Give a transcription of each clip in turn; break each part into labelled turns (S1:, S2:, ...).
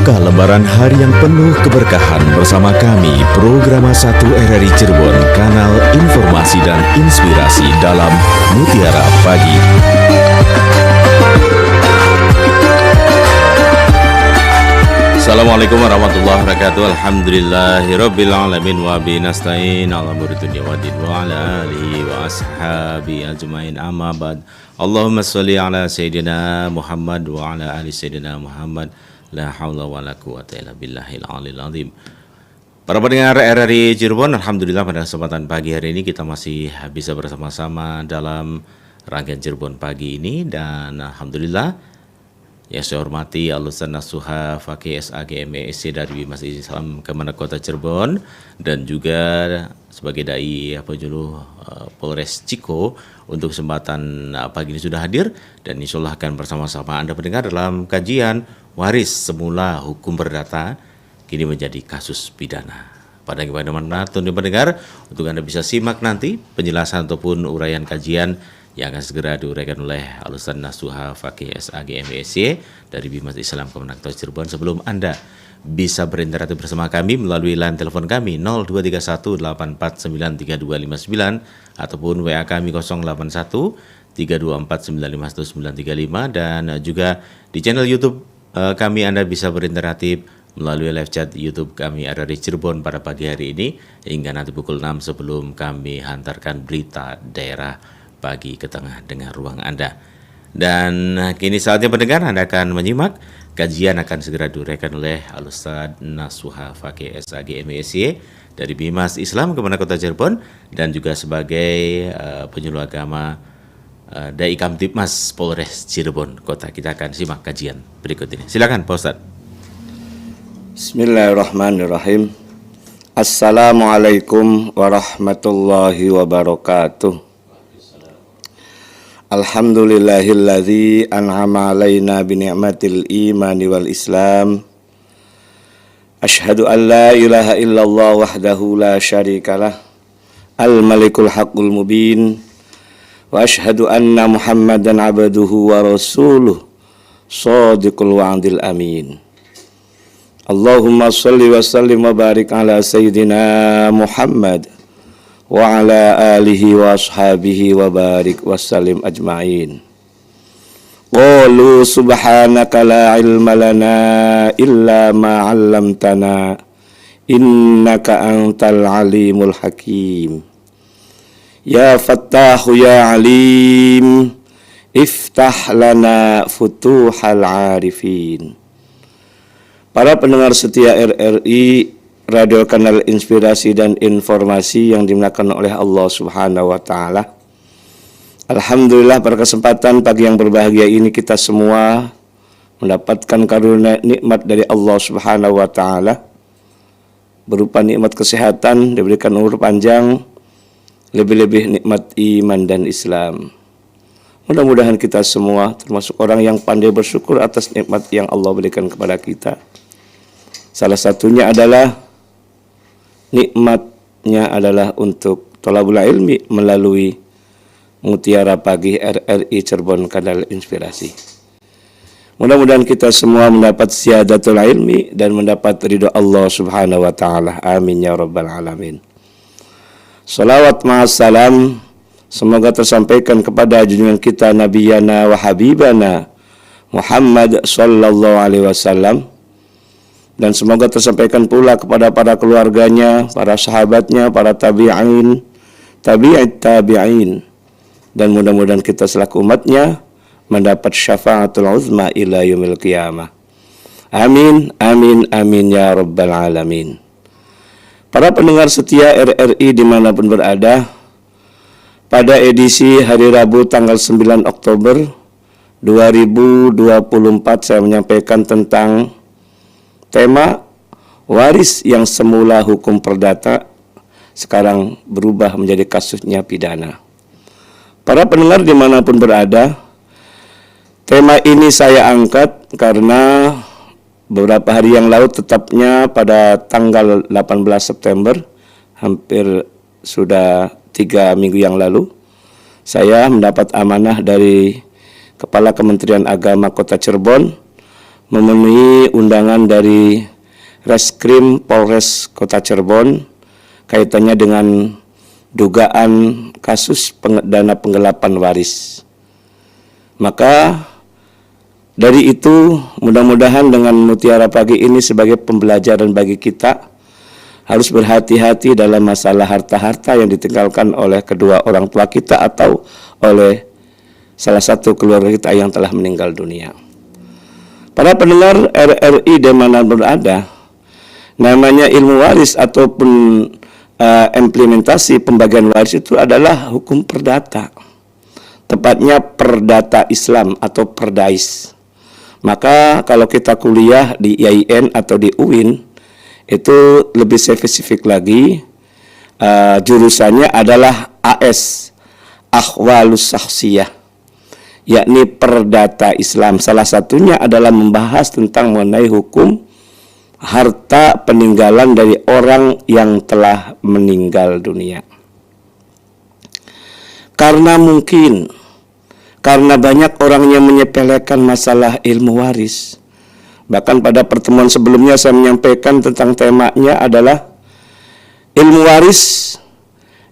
S1: Buka lembaran hari yang penuh keberkahan bersama kami, Programa 1 RRI Cirebon, kanal informasi dan inspirasi dalam Mutiara Pagi. Assalamualaikum warahmatullahi wabarakatuh. Alhamdulillahirabbil alamin wa bi nasta'in ala umuri dunya waddin wa ala alihi wa ashabi ajmain, amma ba'd. Allahumma shalli ala sayyidina Muhammad wa ala ali sayyidina Muhammad. La haula wa la quwata illa billahil aliyil azim. Para pendengar RRI Cirebon, alhamdulillah pada kesempatan pagi hari ini kita masih bisa bersama-sama dalam rangkaian Cirebon pagi ini, dan alhamdulillah yang saya hormati Al-Ustaz Nasuha Fakih SAG MESC dari Masjid Islam Kemenak Kota Cirebon, dan juga sebagai dai penyuluh Polres Ciko untuk kesempatan pagi ini sudah hadir, dan insya Allah akan bersama-sama Anda pendengar dalam kajian waris semula hukum perdata kini menjadi kasus pidana. Pada kemana-mana tuan pendengar, untuk Anda bisa simak nanti penjelasan ataupun uraian kajian yang akan segera diuraikan oleh Al-Ustaz Nasuha Fakih SAG MESC dari Bimas Islam Kemenak Kota Cirebon. Sebelum Anda bisa berinteraksi bersama kami melalui line telepon kami 0231849329 ataupun WA kami 08132495135, dan juga di channel YouTube kami Anda bisa berinteraksi melalui live chat YouTube kami RRI Cirebon pada pagi hari ini hingga nanti pukul 6 sebelum kami hantarkan berita daerah pagi ke tengah dengan ruang Anda. Dan kini saatnya pendengar Anda akan menyimak kajian akan segera diuraikan oleh Al-Ustaz Nasuha Fakih SAG MESC dari Bimas Islam Kemenak Kota Cirebon, dan juga sebagai penyuluh agama Dai Kamtibmas Polres Cirebon Kota. Kita akan simak kajian berikut ini. Silakan Pak Ustaz.
S2: Bismillahirrahmanirrahim. Assalamualaikum warahmatullahi wabarakatuh. Alhamdulillahilladzi an'ama alaina bi ni'matil imani wal islam. Asyhadu an la ilaha illallah wahdahu la syarikalah, al-malikul haqqul mubin. Wa asyhadu anna Muhammadan abduhu wa rasuluh, shadiqul wa'dil amin. Allahumma shalli wa sallim wa barik ala sayyidina Muhammad wa ala alihi wa ashabihi wa barik wa sallim ajma'in. Qalu subhanaka la ilma lana illa ma 'allamtana innaka antal alimul hakim. Ya Fattahu ya Alim, iftah lana futuhal arifin. Para pendengar setia RRI, radio kanal inspirasi dan informasi yang dimuliakan oleh Allah Subhanahu wa Ta'ala. Alhamdulillah, pada kesempatan pagi yang berbahagia ini kita semua mendapatkan karunia nikmat dari Allah Subhanahu wa Ta'ala berupa nikmat kesehatan, diberikan umur panjang, lebih-lebih nikmat iman dan Islam. Mudah-mudahan kita semua termasuk orang yang pandai bersyukur atas nikmat yang Allah berikan kepada kita. Salah satunya adalah nikmatnya adalah untuk thalabul ilmi melalui Mutiara Pagi RRI Cirebon Kanal Inspirasi. Mudah-mudahan kita semua mendapat syahadatul ilmi dan mendapat ridho Allah Subhanahu wa Ta'ala. Amin ya rabbal alamin. Salawat ma'assalam semoga tersampaikan kepada junjungan kita Nabiyana wa Habibana Muhammad sallallahu alaihi wasallam, dan semoga tersampaikan pula kepada para keluarganya, para sahabatnya, para tabi'in, tabi'in, dan mudah-mudahan kita selaku umatnya mendapat syafaatul uzma ila yaumil qiyamah. Amin, amin, amin ya rabbal alamin. Para pendengar setia RRI dimanapun berada, pada edisi hari Rabu tanggal 9 Oktober 2024 saya menyampaikan tentang tema waris yang semula hukum perdata sekarang berubah menjadi kasusnya pidana. Para pendengar dimanapun berada, tema ini saya angkat karena beberapa hari yang lalu, tetapnya pada tanggal 18 September, hampir sudah 3 minggu yang lalu, saya mendapat amanah dari Kepala Kementerian Agama Kota Cirebon memenuhi undangan dari Reskrim Polres Kota Cirebon kaitannya dengan dugaan kasus dana penggelapan waris. Maka dari itu mudah-mudahan dengan Mutiara Pagi ini sebagai pembelajaran bagi kita harus berhati-hati dalam masalah harta-harta yang ditinggalkan oleh kedua orang tua kita atau oleh salah satu keluarga kita yang telah meninggal dunia. Para pendengar RRI dimanapun berada, namanya ilmu waris ataupun implementasi pembagian waris itu adalah hukum perdata. Tepatnya perdata Islam atau perdais. Maka kalau kita kuliah di IAIN atau di UIN, itu lebih spesifik lagi, jurusannya adalah AS, Ahwalus Syakhsiyah, yakni perdata Islam. Salah satunya adalah membahas tentang mengenai hukum harta peninggalan dari orang yang telah meninggal dunia. Karena banyak orang yang menyepelekan masalah ilmu waris. Bahkan pada pertemuan sebelumnya saya menyampaikan tentang temanya adalah ilmu waris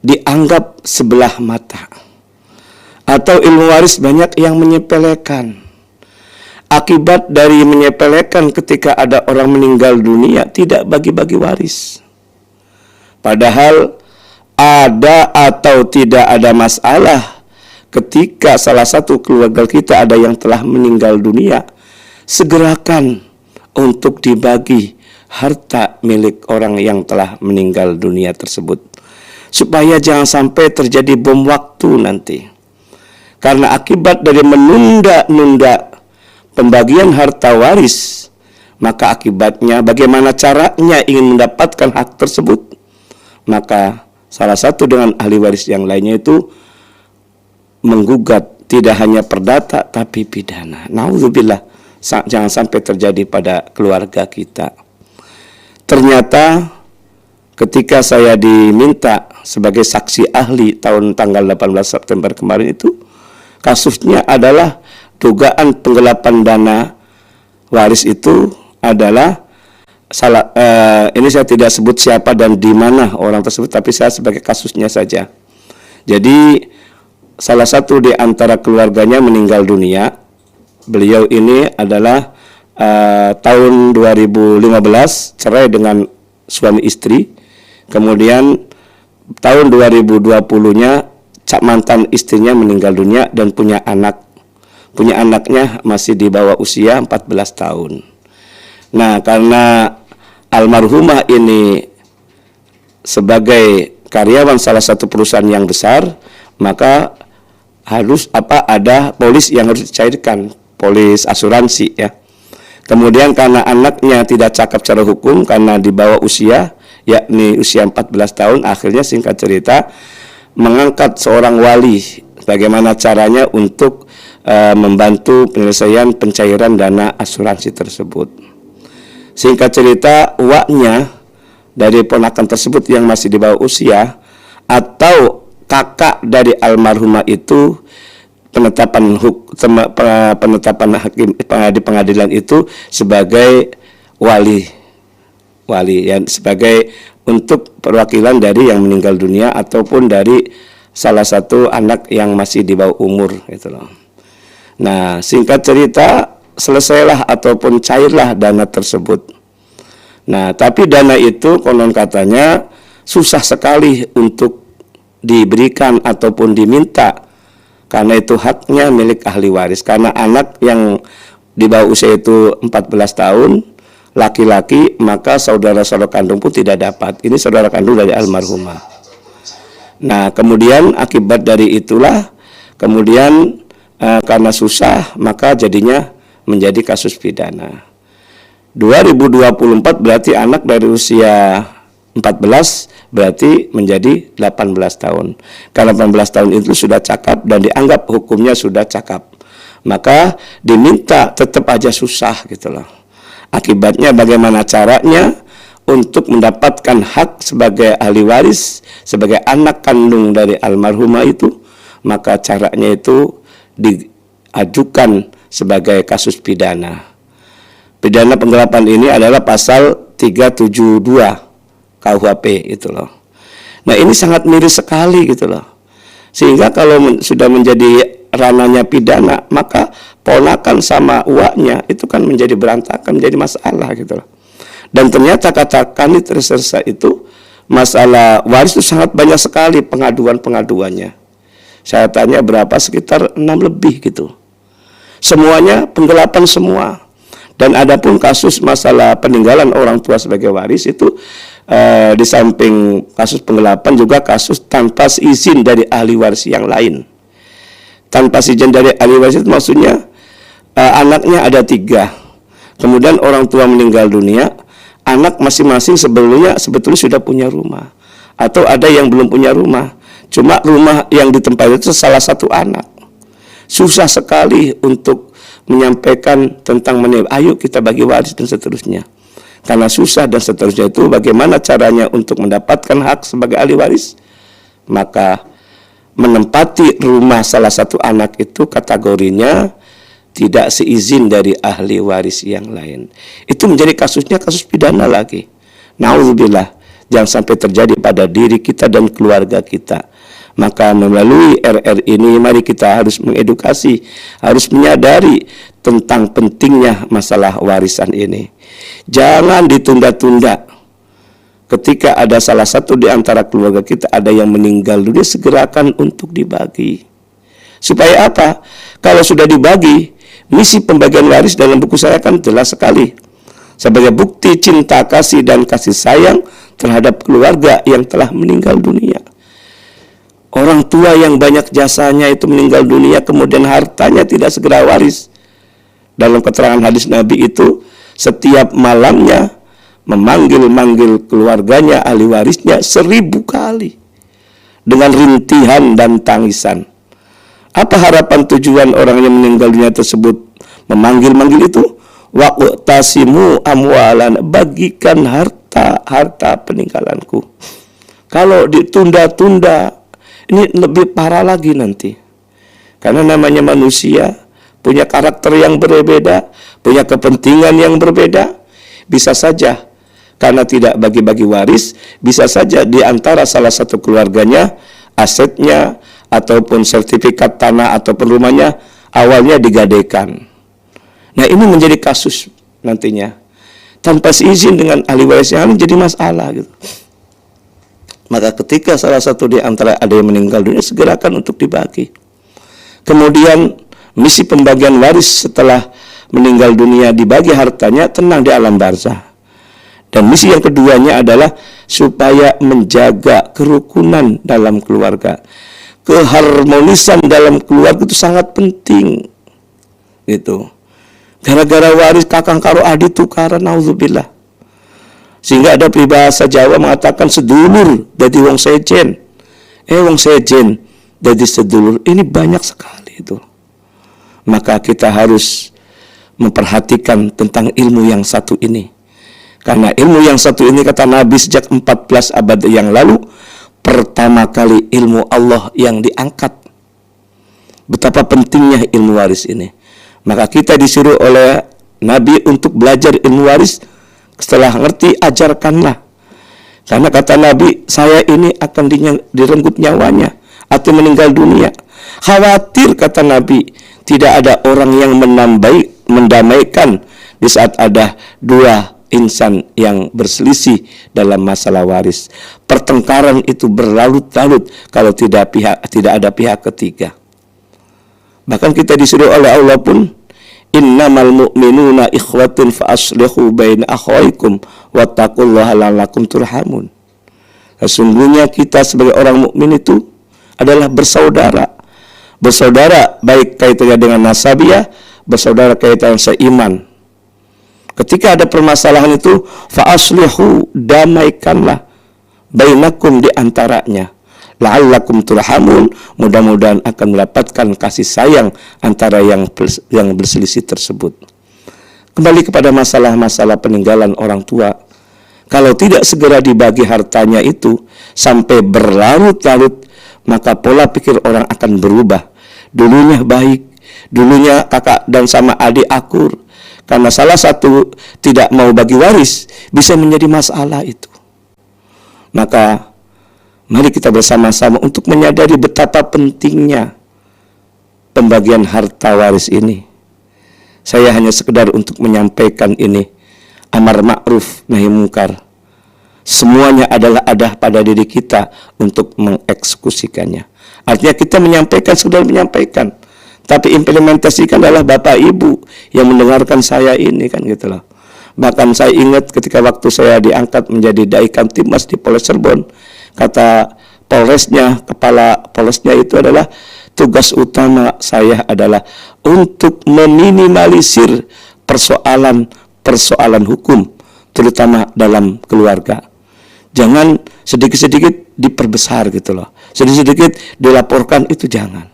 S2: dianggap sebelah mata. Atau ilmu waris banyak yang menyepelekan. Akibat dari menyepelekan ketika ada orang meninggal dunia tidak bagi-bagi waris. Padahal ada atau tidak ada masalah ketika salah satu keluarga kita ada yang telah meninggal dunia, segerakan untuk dibagi harta milik orang yang telah meninggal dunia tersebut. Supaya jangan sampai terjadi bom waktu nanti. Karena akibat dari menunda-nunda pembagian harta waris, maka akibatnya bagaimana caranya ingin mendapatkan hak tersebut, maka salah satu dengan ahli waris yang lainnya itu menggugat tidak hanya perdata tapi pidana. Nauzubillah, jangan sampai terjadi pada keluarga kita. Ternyata ketika saya diminta sebagai saksi ahli tanggal 18 September kemarin itu, kasusnya adalah dugaan penggelapan dana waris itu adalah ini saya tidak sebut siapa dan di mana orang tersebut, tapi saya sebagai kasusnya saja. Jadi salah satu di antara keluarganya meninggal dunia. Beliau ini adalah tahun 2015 cerai dengan suami istri. Kemudian tahun 2020-nya mantan istrinya meninggal dunia dan punya anak. Punya anaknya masih di bawah usia 14 tahun. Nah, karena almarhumah ini sebagai karyawan salah satu perusahaan yang besar, maka harus ada polis yang harus dicairkan, polis asuransi ya. Kemudian karena anaknya tidak cakap secara hukum karena di bawah usia, yakni usia 14 tahun, akhirnya singkat cerita mengangkat seorang wali bagaimana caranya untuk membantu penyelesaian pencairan dana asuransi tersebut. Singkat cerita, uaknya dari ponakan tersebut yang masih di bawah usia atau kakak dari almarhumah itu, penetapan hakim di pengadilan itu sebagai wali yang sebagai untuk perwakilan dari yang meninggal dunia ataupun dari salah satu anak yang masih di bawah umur gitu loh. Nah, singkat cerita selesailah ataupun cairlah dana tersebut. Nah, tapi dana itu konon katanya susah sekali untuk diberikan ataupun diminta, karena itu haknya milik ahli waris. Karena anak yang di bawah usia itu 14 tahun, laki-laki, maka saudara-saudara kandung pun tidak dapat. Ini saudara kandung dari almarhumah. Nah, kemudian akibat dari itulah, kemudian karena susah, maka jadinya menjadi kasus pidana. 2024 berarti anak dari usia 14 berarti menjadi 18 tahun. Karena 18 tahun itu sudah cakap dan dianggap hukumnya sudah cakap, maka diminta tetap aja susah gitu loh. Akibatnya bagaimana caranya untuk mendapatkan hak sebagai ahli waris, sebagai anak kandung dari almarhumah itu, maka caranya itu diajukan sebagai kasus pidana. Pidana penggelapan ini adalah pasal 372 KUHP itu loh. Nah, ini sangat miris sekali gitu loh. Sehingga kalau sudah menjadi ranahnya pidana, maka ponakan sama uaknya itu kan menjadi berantakan, menjadi masalah gitu loh. Dan ternyata kata Kanit Reserse itu, masalah waris itu sangat banyak sekali pengaduannya. Saya tanya berapa, sekitar 6 lebih gitu. Semuanya penggelapan semua. Dan adapun kasus masalah peninggalan orang tua sebagai waris itu di samping kasus penggelapan juga kasus tanpa izin dari ahli waris yang lain. Tanpa izin dari ahli waris itu maksudnya anaknya ada 3. Kemudian orang tua meninggal dunia, anak masing-masing sebetulnya sudah punya rumah. Atau ada yang belum punya rumah. Cuma rumah yang ditempati itu salah satu anak. Susah sekali untuk menyampaikan tentang ayo kita bagi waris dan seterusnya. Karena susah dan seterusnya itu, bagaimana caranya untuk mendapatkan hak sebagai ahli waris? Maka menempati rumah salah satu anak itu kategorinya tidak seizin dari ahli waris yang lain. Itu menjadi kasusnya kasus pidana lagi. Nauzubillah, jangan sampai terjadi pada diri kita dan keluarga kita. Maka melalui RR ini mari kita harus mengedukasi, harus menyadari tentang pentingnya masalah warisan ini. Jangan ditunda-tunda. Ketika ada salah satu di antara keluarga kita ada yang meninggal dunia, segerakan untuk dibagi. Supaya apa? Kalau sudah dibagi, misi pembagian waris dalam buku saya kan jelas sekali. Sebagai bukti cinta kasih dan kasih sayang terhadap keluarga yang telah meninggal dunia. Orang tua yang banyak jasanya itu meninggal dunia, kemudian hartanya tidak segera waris. Dalam keterangan hadis Nabi itu, setiap malamnya memanggil-manggil keluarganya, ahli warisnya 1000 kali. Dengan rintihan dan tangisan. Apa harapan tujuan orang yang meninggal dunia tersebut memanggil-manggil itu? Waqtasimu amwalan, bagikan harta peninggalanku. Kalau ditunda-tunda, ini lebih parah lagi nanti. Karena namanya manusia, punya karakter yang berbeda, punya kepentingan yang berbeda. Bisa saja, karena tidak bagi-bagi waris, bisa saja di antara salah satu keluarganya, asetnya, ataupun sertifikat tanah, ataupun rumahnya, awalnya digadaikan. Nah, ini menjadi kasus nantinya. Tanpa seizin dengan ahli waris yang jadi masalah gitu. Maka ketika salah satu di antara ada yang meninggal dunia, segerakan untuk dibagi. Kemudian misi pembagian waris setelah meninggal dunia, dibagi hartanya, tenang di alam barzah. Dan misi yang keduanya adalah supaya menjaga kerukunan dalam keluarga. Keharmonisan dalam keluarga itu sangat penting. Gitu. Gara-gara waris kakang karo adik tukaran, nauzubillah. Sehingga ada peribahasa Jawa mengatakan sedulur jadi wong sejen. Wong sejen jadi sedulur. Ini banyak sekali itu. Maka kita harus memperhatikan tentang ilmu yang satu ini. Karena ilmu yang satu ini, kata Nabi, sejak 14 abad yang lalu, pertama kali ilmu Allah yang diangkat. Betapa pentingnya ilmu waris ini. Maka kita disuruh oleh Nabi untuk belajar ilmu waris. Setelah ngerti, ajarkanlah. Karena kata Nabi, saya ini akan direnggut nyawanya atau meninggal dunia. Khawatir, kata Nabi, tidak ada orang yang mendamaikan di saat ada dua insan yang berselisih dalam masalah waris. Pertengkaran itu berlarut-larut kalau tidak ada pihak ketiga. Bahkan kita disuruh oleh Allah pun, innamal mu'minuna ikhwatun fa aslihu baina akhawaykum wattaqullaha la'allakum turhamun. Sesungguhnya kita sebagai orang mukmin itu adalah bersaudara. Bersaudara baik kaitannya dengan nasabiah, bersaudara kaitannya seiman. Ketika ada permasalahan itu, fa aslihu, damaikanlah bainakum di antaranya. La'allakum turhamun, mudah-mudahan akan mendapatkan kasih sayang antara yang berselisih tersebut. Kembali kepada masalah-masalah peninggalan orang tua. Kalau tidak segera dibagi hartanya itu sampai berlarut-larut, maka pola pikir orang akan berubah. Dulunya baik, dulunya kakak dan sama adik akur. Karena salah satu tidak mau bagi waris bisa menjadi masalah itu. Maka mari kita bersama-sama untuk menyadari betapa pentingnya pembagian harta waris ini. Saya hanya sekedar untuk menyampaikan ini, amar ma'ruf nahi mungkar. Semuanya adalah ada pada diri kita untuk mengeksekusikannya. Artinya kita menyampaikan, sudah menyampaikan, tapi implementasikan adalah Bapak Ibu yang mendengarkan saya ini, kan gitu loh. Bahkan saya ingat ketika waktu saya diangkat menjadi Dai Kamtibmas di Polres Cirebon, kata Polresnya, kepala Polresnya itu adalah, tugas utama saya adalah untuk meminimalisir persoalan hukum, terutama dalam keluarga. Jangan sedikit-sedikit diperbesar gitu loh. Sedikit-sedikit dilaporkan, itu jangan.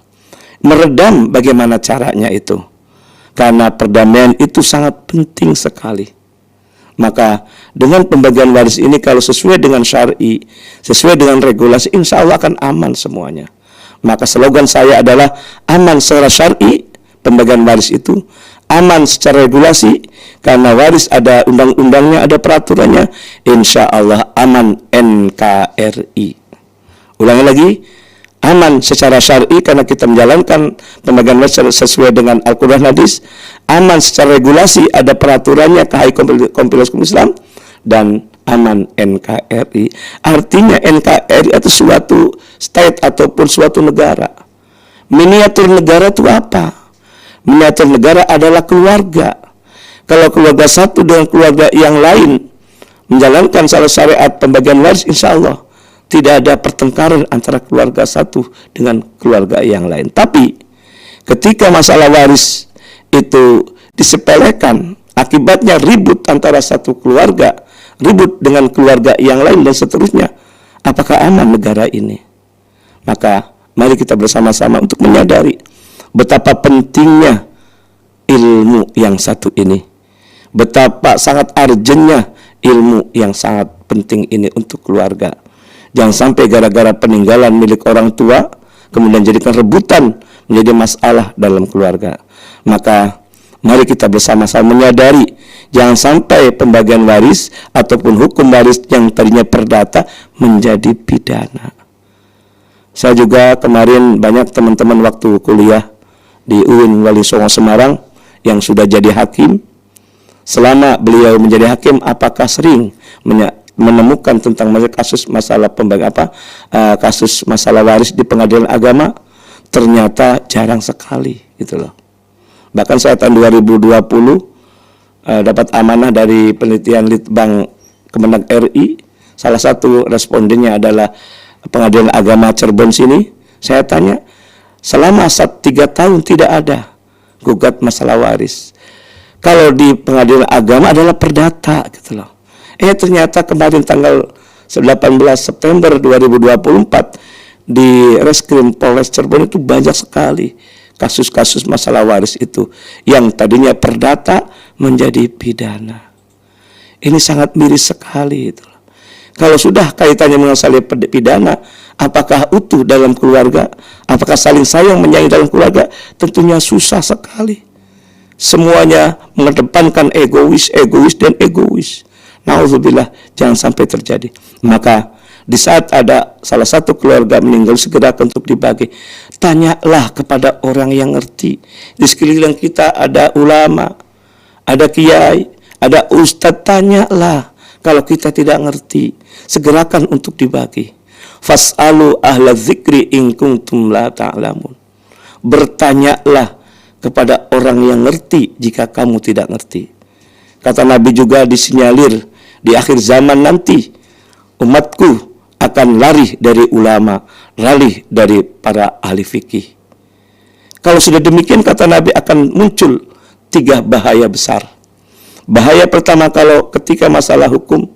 S2: Meredam bagaimana caranya itu. Karena perdamaian itu sangat penting sekali. Maka dengan pembagian waris ini kalau sesuai dengan syar'i, sesuai dengan regulasi, insya Allah akan aman semuanya. Maka slogan saya adalah aman secara syar'i, pembagian waris itu, aman secara regulasi, karena waris ada undang-undangnya, ada peraturannya, insya Allah aman NKRI. Ulangi lagi, aman secara syar'i karena kita menjalankan pembagian waris sesuai dengan Al-Quran hadis, aman secara regulasi ada peraturannya KHI Kompilasi Hukum Islam, dan aman NKRI. Artinya NKRI itu suatu state ataupun suatu negara. Miniatur negara itu apa? Miniatur negara adalah keluarga. Kalau keluarga satu dengan keluarga yang lain menjalankan salah syariat pembagian waris, insya Allah tidak ada pertengkaran antara keluarga satu dengan keluarga yang lain. Tapi ketika masalah waris itu disepelekan, akibatnya ribut antara satu keluarga, ribut dengan keluarga yang lain dan seterusnya, apakah aman negara ini? Maka mari kita bersama-sama untuk menyadari betapa pentingnya ilmu yang satu ini, betapa sangat urgentnya ilmu yang sangat penting ini untuk keluarga. Jangan sampai gara-gara peninggalan milik orang tua kemudian jadikan rebutan menjadi masalah dalam keluarga. Maka mari kita bersama-sama menyadari jangan sampai pembagian waris ataupun hukum waris yang tadinya perdata menjadi pidana. Saya juga kemarin banyak teman-teman waktu kuliah di UIN Wali Songo Semarang yang sudah jadi hakim. Selama beliau menjadi hakim, apakah sering menemukan tentang kasus masalah kasus masalah waris di pengadilan agama? Ternyata jarang sekali gitu loh. Bahkan saya tahun 2020 dapat amanah dari penelitian Litbang Kemenag RI. Salah satu respondennya adalah Pengadilan Agama Cirebon sini. Saya tanya, selama 3 tahun tidak ada gugat masalah waris. Kalau di Pengadilan Agama adalah perdata gitu loh. Ternyata kemarin tanggal 18 September 2024 di Reskrim Polres Cirebon itu banyak sekali kasus-kasus masalah waris itu yang tadinya perdata menjadi pidana. Ini sangat miris sekali itu. Kalau sudah kaitannya dengan masalah pidana, apakah utuh dalam keluarga? Apakah saling sayang menyayangi dalam keluarga? Tentunya susah sekali. Semuanya mengedepankan egois dan egois. Nauzubillah, jangan sampai terjadi. Maka di saat ada salah satu keluarga meninggal, segera untuk dibagi. Tanyalah kepada orang yang ngerti. Di sekeliling kita ada ulama, ada kiai, ada ustadz, tanyalah. Kalau kita tidak ngerti, segerakan untuk dibagi. Fas'alu ahla dzikri in kuntum la ta'lamun. Bertanyalah kepada orang yang ngerti jika kamu tidak ngerti. Kata Nabi juga disinyalir di akhir zaman nanti umatku akan lari dari ulama, lari dari para ahli fikih. Kalau sudah demikian, kata Nabi, akan muncul 3 bahaya besar. Bahaya pertama, kalau ketika masalah hukum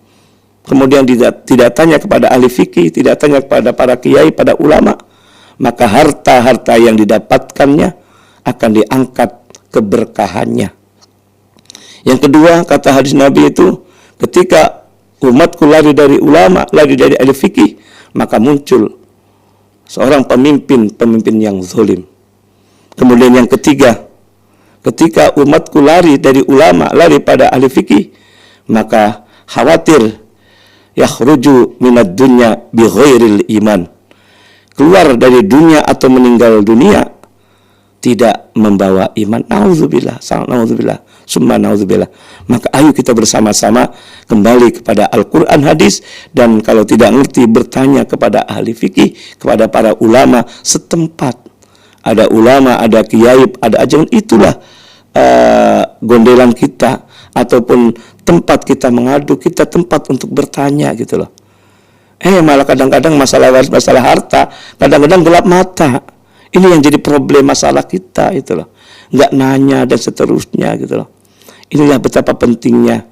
S2: kemudian tidak tanya kepada ahli fikih, tidak tanya kepada para kiai, pada ulama, maka harta-harta yang didapatkannya akan diangkat keberkahannya. Yang kedua, kata hadis Nabi itu, ketika umatku lari dari ulama, lari dari ahli fikih, maka muncul seorang pemimpin yang zalim. Kemudian yang ketiga, ketika umatku lari dari ulama, lari pada ahli fikih, maka khawatir yakhruju minad dunya bi ghairil iman, keluar dari dunia atau meninggal dunia tidak membawa iman. Nauzubillah, nauzubillah, summa nauzubillah. Maka ayo kita bersama-sama kembali kepada Al-Quran, hadis, dan kalau tidak ngerti bertanya kepada ahli fikih, kepada para ulama setempat. Ada ulama, ada kiai, ada ajaran, itulah gondelan kita ataupun tempat kita mengadu, kita tempat untuk bertanya gitu loh. Malah kadang-kadang masalah harta, kadang-kadang gelap mata. Ini yang jadi problem masalah kita itu loh. Nggak nanya dan seterusnya gitu loh. Inilah betapa pentingnya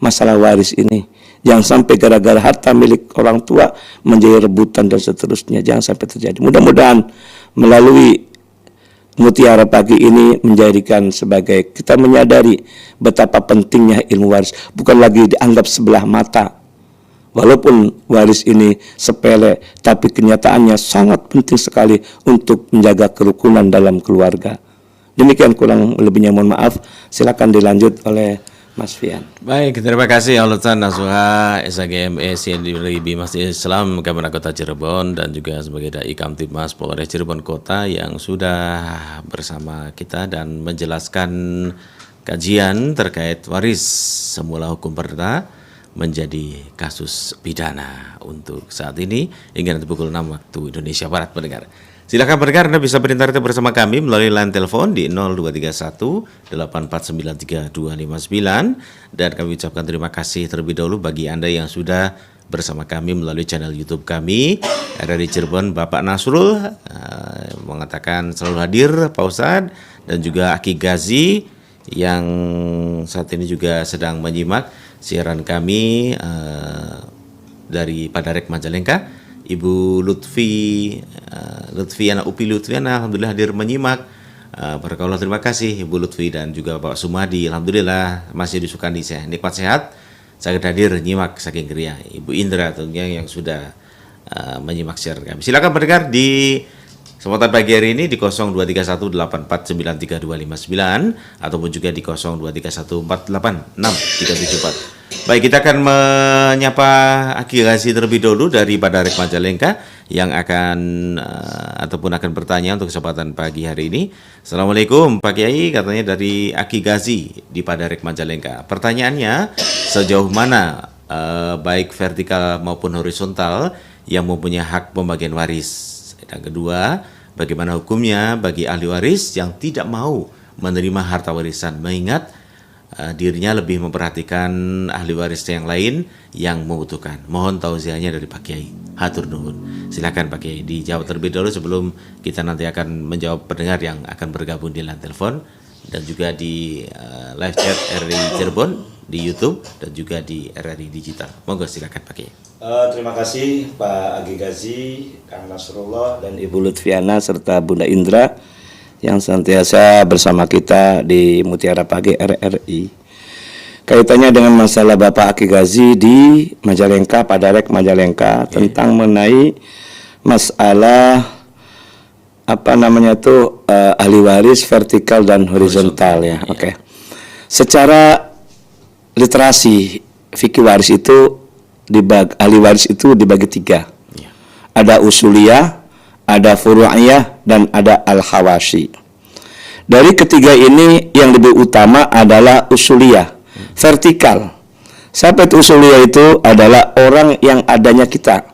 S2: masalah waris ini. Jangan sampai gara-gara harta milik orang tua menjadi rebutan dan seterusnya. Jangan sampai terjadi. Mudah-mudahan melalui Mutiara Pagi ini menjadikan sebagai kita menyadari betapa pentingnya ilmu waris. Bukan lagi dianggap sebelah mata. Walaupun waris ini sepele, tapi kenyataannya sangat penting sekali untuk menjaga kerukunan dalam keluarga. Demikian, kurang lebihnya mohon maaf. Silakan dilanjut oleh Mas Fian.
S1: Baik, terima kasih Al-Ustaz Nasuha SAGMS yang di Masjid Islam Kabupaten Kota Cirebon dan juga sebagai Dai Kamtibmas Polres Cirebon Kota yang sudah bersama kita dan menjelaskan kajian terkait waris semula hukum perdata menjadi kasus pidana untuk saat ini hingga nanti pukul 6 waktu Indonesia Barat, pendengar. Silakan pendengar, Anda bisa berinteraktif bersama kami melalui line telepon di 0231 849 3259 dan kami ucapkan terima kasih terlebih dahulu bagi Anda yang sudah bersama kami melalui channel YouTube kami RRI Cirebon. Bapak Nasrul mengatakan selalu hadir Pak Ustadz, dan juga Aki Gazi yang saat ini juga sedang menyimak siaran kami dari Padarek Majalengka. Ibu Lutfiana Upi Lutfiana alhamdulillah hadir menyimak. Barakallah, terima kasih Ibu Lutfi, dan juga Pak Sumadi alhamdulillah masih disukani saya nikmat sehat sangat hadir nyimak saking geria. Ibu Indra tentunya yang sudah menyimak siaran kami. Silakan mendengar di kesempatan pagi hari ini di 023184932259 ataupun juga di 0231486374. Baik, kita akan menyapa Aki Gazi terlebih dahulu dari Padarek Majalengka yang akan ataupun akan bertanya untuk kesempatan pagi hari ini. Assalamualaikum Pak Kiai, katanya dari Aki Gazi di Padarek Majalengka. Pertanyaannya, sejauh mana baik vertikal maupun horizontal yang mempunyai hak pembagian waris? Yang kedua, bagaimana hukumnya bagi ahli waris yang tidak mau menerima harta warisan mengingat dirinya lebih memperhatikan ahli waris yang lain yang membutuhkan. Mohon tausiahnya dari Pak Kiai. Hatur nuhun. Silakan Pak Kiai dijawab terlebih dahulu sebelum kita nanti akan menjawab pendengar yang akan bergabung di line telepon dan juga di live chat RRI Cirebon di YouTube dan juga di RRI Digital. Monggo silakan Pak Kiai.
S2: Terima kasih Pak Agi Gazi, Kang Nasrullah, dan Ibu Lutfiana serta Bunda Indra yang senantiasa bersama kita di Mutiara Pagi RRI. Kaitannya dengan masalah Bapak Aki Gazi di Majalengka, Padarek Majalengka, tentang mengenai masalah ahli waris vertikal dan horizontal ya. Oke. Secara literasi fikih waris itu ahli waris itu dibagi 3. Ada usuliyah, ada furu'iyah, dan ada al-hawashi. Dari ketiga ini yang lebih utama adalah usuliyah, vertikal. Siapa itu usuliyah? Itu adalah orang yang adanya kita,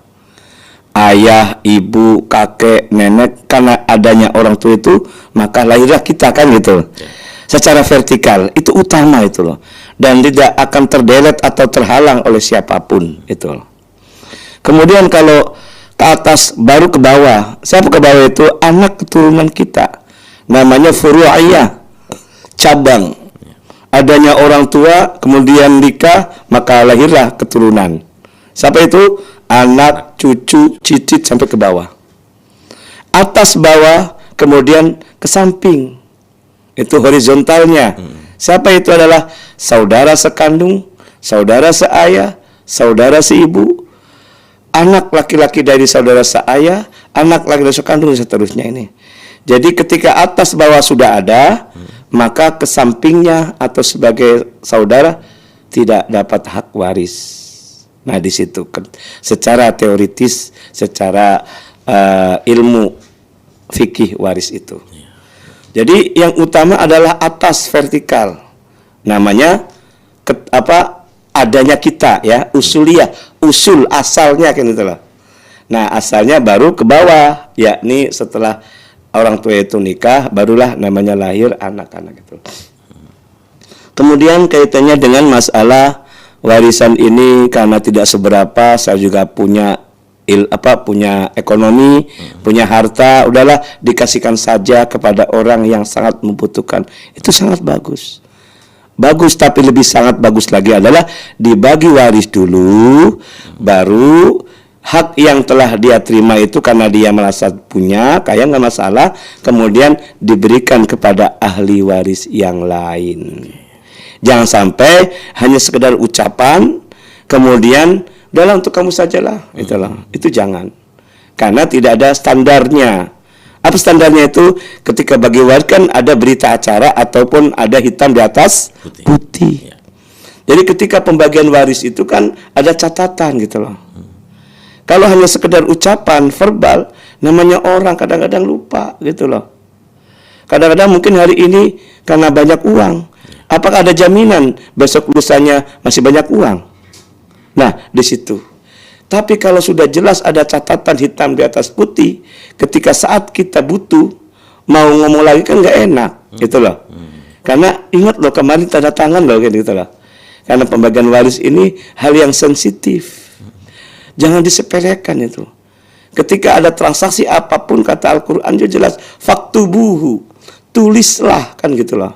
S2: ayah, ibu, kakek, nenek. Karena adanya orang tua itu maka lahirlah kita, kan gitu. Secara vertikal itu utama itu loh, dan tidak akan terderet atau terhalang oleh siapapun itu loh. Kemudian kalau ke atas baru ke bawah. Siapa ke bawah? Itu anak keturunan kita. Namanya furu'iyah, cabang. Adanya orang tua, kemudian nikah, maka lahirlah keturunan. Siapa itu? Anak, cucu, cicit sampai ke bawah. Atas bawah, kemudian ke samping. Itu horizontalnya. Siapa itu? Adalah saudara sekandung, saudara seayah, saudara seibu, anak laki-laki dari saudara seayah, anak laki-laki sekandung, dan seterusnya ini. Jadi ketika atas bawah sudah ada, maka kesampingnya atau sebagai saudara tidak dapat hak waris. Nah, di situ secara teoritis, secara ilmu fikih waris itu. Jadi yang utama adalah atas vertikal. Namanya adanya kita ya, usuliyah, usul asalnya kan itulah. Nah, asalnya baru ke bawah, yakni setelah orang tua itu nikah, barulah namanya lahir anak-anak itu. Kemudian kaitannya dengan masalah warisan ini, karena tidak seberapa, saya juga punya punya ekonomi, punya harta, udahlah dikasihkan saja kepada orang yang sangat membutuhkan. Itu sangat bagus. Bagus, tapi lebih sangat bagus lagi adalah dibagi waris dulu, baru hak yang telah dia terima itu karena dia merasa punya, kaya nggak masalah, kemudian diberikan kepada ahli waris yang lain. Jangan sampai hanya sekedar ucapan, kemudian udahlah untuk kamu sajalah, itu jangan. Karena tidak ada standarnya. Apa standarnya itu? Ketika bagi waris kan ada berita acara ataupun ada hitam di atas putih. Jadi ketika pembagian waris itu kan ada catatan gitu loh. Kalau hanya sekedar ucapan verbal, namanya orang kadang-kadang lupa gitu loh. Kadang-kadang mungkin hari ini karena banyak uang, apakah ada jaminan besok lusanya masih banyak uang? Nah, di situ. Tapi kalau sudah jelas ada catatan hitam di atas putih, ketika saat kita butuh, mau ngomong lagi kan nggak enak, gitu loh. Karena ingat loh, kemarin tanda tangan loh, gitu loh. Karena pembagian waris ini hal yang sensitif. Jangan disepelekan itu. Ketika ada transaksi apapun, kata Al-Quran juga jelas, faktubuhu, tulislah, kan gitu loh.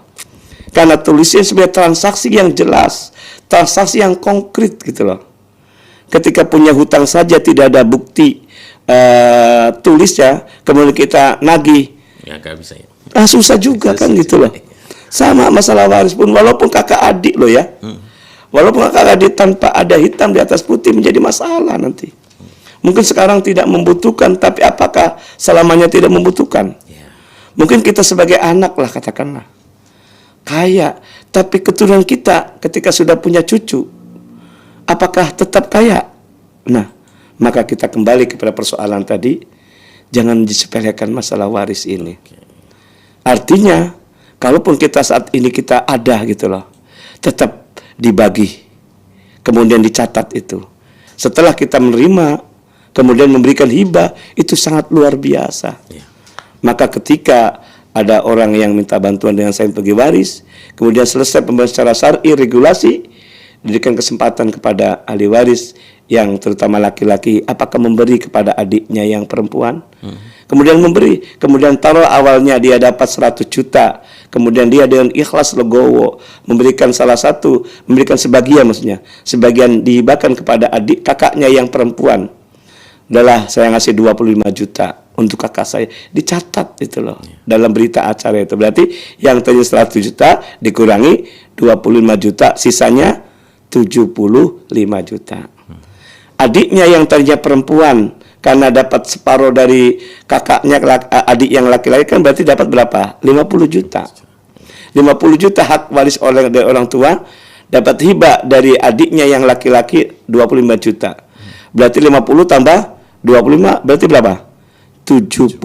S2: Karena tulisnya sebagai transaksi yang jelas, transaksi yang konkret gitu loh. Ketika punya hutang saja tidak ada bukti tulisnya, kemudian kita nagih,
S1: ya nggak bisa ya.
S2: Susah juga kan gitu loh. Sama masalah waris pun, walaupun kakak adik loh ya, walaupun kakak adik tanpa ada hitam di atas putih menjadi masalah nanti. Mungkin sekarang tidak membutuhkan, tapi apakah selamanya tidak membutuhkan? Mungkin kita sebagai anak lah katakanlah kaya, tapi keturunan kita ketika sudah punya cucu, apakah tetap kaya? Nah, maka kita kembali kepada persoalan tadi, jangan disepelekan masalah waris ini. Artinya, kalaupun kita saat ini kita ada gitu loh, tetap dibagi, kemudian dicatat itu. Setelah kita menerima, kemudian memberikan hibah, itu sangat luar biasa. Maka ketika ada orang yang minta bantuan dengan saya bagi waris, kemudian selesai pembahasan secara syar'i, regulasi, diberikan kesempatan kepada ahli waris yang terutama laki-laki, apakah memberi kepada adiknya yang perempuan, kemudian memberi, kemudian taruh awalnya dia dapat 100 juta, kemudian dia dengan ikhlas legowo memberikan memberikan sebagian, maksudnya sebagian dihibahkan kepada adik kakaknya yang perempuan. Udahlah, saya ngasih 25 juta untuk kakak saya, dicatat itu loh dalam berita acara itu. Berarti yang tadi 100 juta dikurangi 25 juta, sisanya 75 juta. Adiknya yang tadinya perempuan, karena dapat separuh dari kakaknya adik yang laki-laki, kan berarti dapat berapa? 50 juta. 50 juta hak waris oleh dari orang tua, dapat hibah dari adiknya yang laki-laki 25 juta. Berarti 50 tambah 25 berarti berapa? 75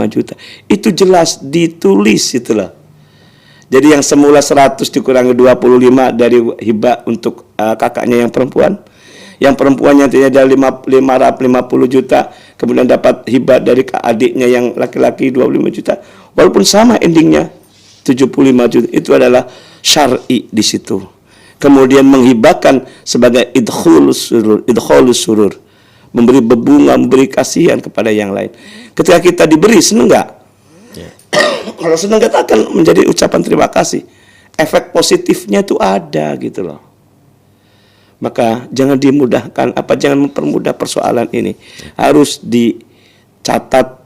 S2: juta. Itu jelas ditulis itulah. Jadi yang semula 100 dikurangi 25 dari hibah untuk kakaknya yang perempuan. Yang perempuannya tidak ada 550 juta, kemudian dapat hibah dari adiknya yang laki-laki 25 juta. Walaupun sama endingnya 75 juta, itu adalah syar'i di situ. Kemudian menghibahkan sebagai idkhulus surur, memberi berbunga, memberi kasihan kepada yang lain. Ketika kita diberi, senang nggak? Kalau senang, kita akan menjadi ucapan terima kasih. Efek positifnya itu ada gitu loh. Maka jangan dimudahkan, jangan mempermudah persoalan ini. Harus dicatat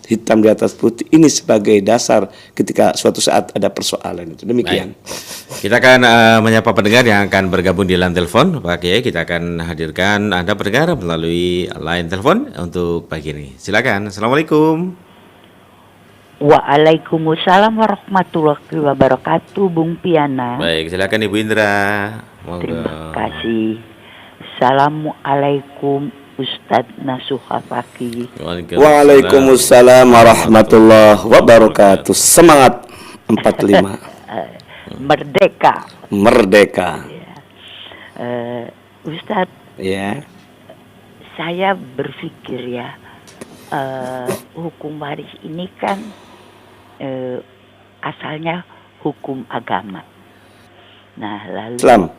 S2: hitam di atas putih. Ini sebagai dasar ketika suatu saat ada persoalan itu. Demikian.
S1: Baik. Kita akan menyapa pendengar yang akan bergabung di line telepon, Pak Kiai. Kita akan hadirkan Anda pendengar melalui line telepon untuk pagi ini. Silakan. Assalamualaikum.
S3: Waalaikumsalam warahmatullahi wabarakatuh, Bung Piana.
S1: Baik, silakan Ibu Indra. Monggo.
S3: Terima kasih. Assalamualaikum Ustadz Nasuha Fakih.
S2: Waalaikumsalam warahmatullahi wabarakatuh. Semangat 45.
S3: Merdeka.
S2: Merdeka.
S3: Ustadz,
S2: Ya.
S3: saya berpikir ya, hukum waris ini kan asalnya hukum agama. Nah, lalu
S2: Islam.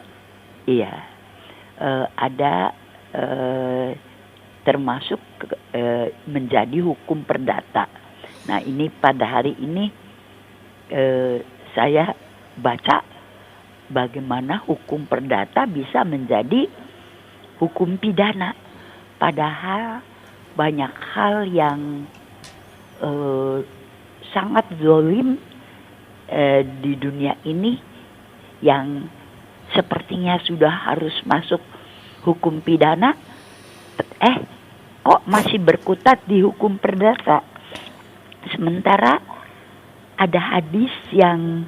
S3: iya, ada termasuk menjadi hukum perdata. Nah, ini pada hari ini saya baca bagaimana hukum perdata bisa menjadi hukum pidana. Padahal banyak hal yang sangat zalim di dunia ini yang sepertinya sudah harus masuk hukum pidana, kok masih berkutat di hukum perdata. Sementara ada hadis yang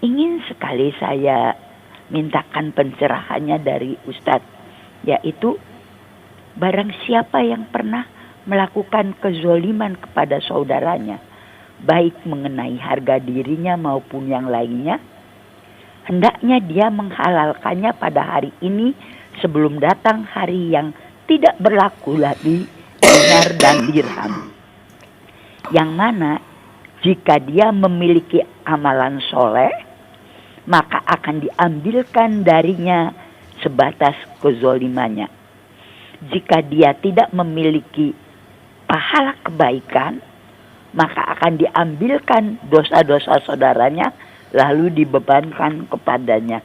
S3: ingin sekali saya mintakan pencerahannya dari Ustadz, yaitu barang siapa yang pernah melakukan kezoliman kepada saudaranya, baik mengenai harga dirinya maupun yang lainnya, hendaknya dia menghalalkannya pada hari ini sebelum datang hari yang tidak berlaku lagi dinar dan dirham. Yang mana jika dia memiliki amalan soleh, maka akan diambilkan darinya sebatas kezolimannya. Jika dia tidak memiliki pahala kebaikan, maka akan diambilkan dosa-dosa saudaranya lalu dibebankan kepadanya.